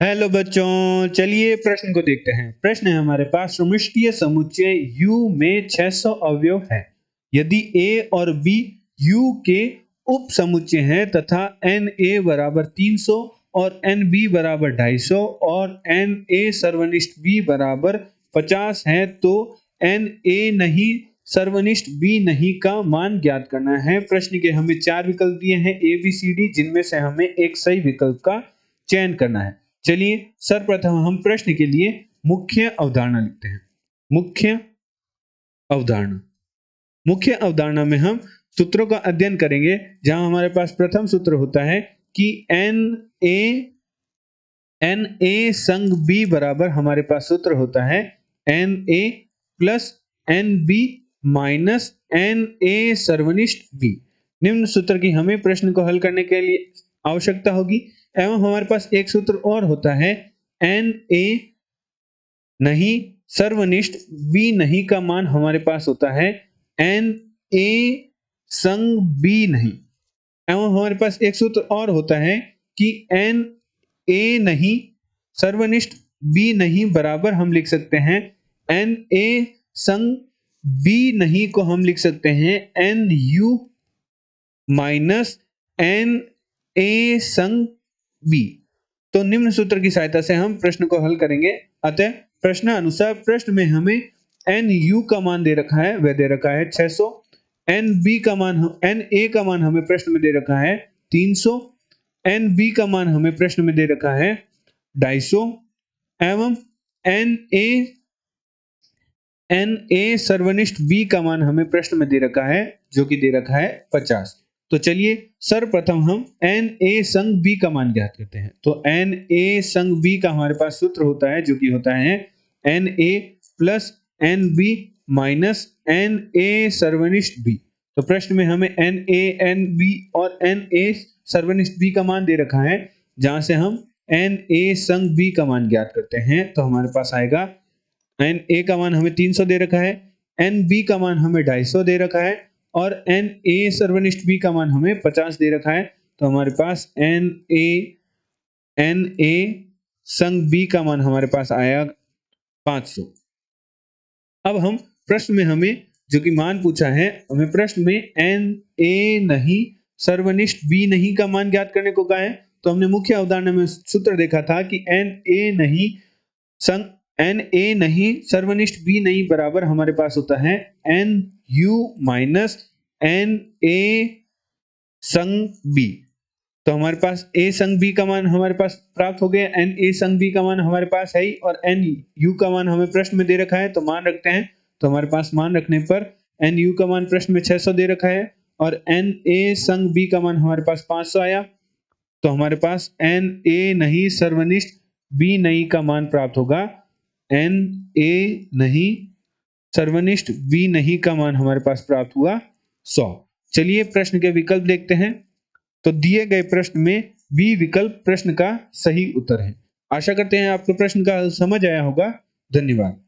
Hello बच्चों, चलिए प्रश्न को देखते हैं। प्रश्न है हमारे पास, समष्टीय समुच्चय U में 600 अवयव है। यदि A और B U के उप समुच्चय हैं तथा NA बराबर 300 और NB बराबर 250 और NA सर्वनिष्ठ B बराबर 50 है, तो NA नहीं सर्वनिष्ठ B नहीं का मान ज्ञात करना है। प्रश्न के हमें 4 विकल्प दिए हैं A, B, C, D, जिनमें से हमें एक सही विकल्प का चयन करना है। चलिए सर्वप्रथम हम प्रश्न के लिए मुख्य अवधारणा लिखते हैं। मुख्य अवधारणा में हम सूत्रों का अध्ययन करेंगे, जहां हमारे पास प्रथम सूत्र होता है कि NA संग B बराबर हमारे पास सूत्र होता है NA plus NB minus NA सर्वनिष्ठ B। निम्न सूत्र की हमें प्रश्न को हल करने के लिए आवश्यकता होगी। एवं हमारे पास एक सूत्र और होता है NA नहीं सर्वनिष्ठ B नहीं का मान हमारे पास होता है NA संग B नहीं। एवं हमारे पास एक सूत्र और होता है कि NA नहीं सर्वनिष्ठ B नहीं बराबर हम लिख सकते हैं NA संग B नहीं को हम लिख सकते हैं NU माइनस NA संग B। तो निम्न सूत्र की सहायता से हम प्रश्न को हल करेंगे। अतः प्रश्न अनुसार प्रश्न में हमें NU का मान दे रखा है, वह दे रखा है 600। NA का मान हमें प्रश्न में दे रखा है 300। NB का मान हमें प्रश्न में दे रखा है 250 एवं NA सर्वनिष्ठ B का मान हमें प्रश्न में दे रखा है, जो कि दे रखा है 50। तो चलिए सर्वप्रथम हम NA संग B का मान ज्ञात करते हैं। तो NA संग B का हमारे पास सूत्र होता है, जो कि होता है NA plus NB minus NA सर्वनिष्ठ B। तो प्रश्न में हमें NA, NB और NA सर्वनिष्ठ B का मान दे रखा है, जहां से हम NA संग B का मान ज्ञात करते हैं। तो हमारे पास आएगा NA का मान हमें 300 दे रखा है, NB का मान हमें 250 दे रखा है और NA सर्वनिष्ठ B का मान हमें 50 दे रखा है। तो हमारे पास NA संग B का मान हमारे पास आया 500। अब हम प्रश्न में हमें जो कि मान पूछा है, हमें प्रश्न में NA नहीं सर्वनिष्ठ B नहीं का मान ज्ञात करने को कहा है। तो हमने मुख्य अवधारणा में सूत्र देखा था कि NA नहीं सर्वनिष्ठ B नहीं बराबर हमारे पास होता है NU माइनस NA संग B। तो हमारे पास A संग B का मान हमारे पास प्राप्त हो गया। NA संग B का मान हमारे पास है ही और NU का मान हमें प्रश्न में दे रखा है, तो मान रखते हैं। तो हमारे पास मान रखने पर NU का मान प्रश्न में 600 दे रखा है और NA संग B का मान हमारे पास 500 आया। तो हमारे पास NA नहीं सर्वनिष्ठ B नहीं का मान प्राप्त होगा। NA नहीं सर्वनिष्ठ B नहीं का मान हमारे पास प्राप्त हुआ 100। चलिए प्रश्न के विकल्प देखते हैं। तो दिए गए प्रश्न में बी विकल्प प्रश्न का सही उत्तर है। आशा करते हैं आपको प्रश्न का समझ आया होगा। धन्यवाद।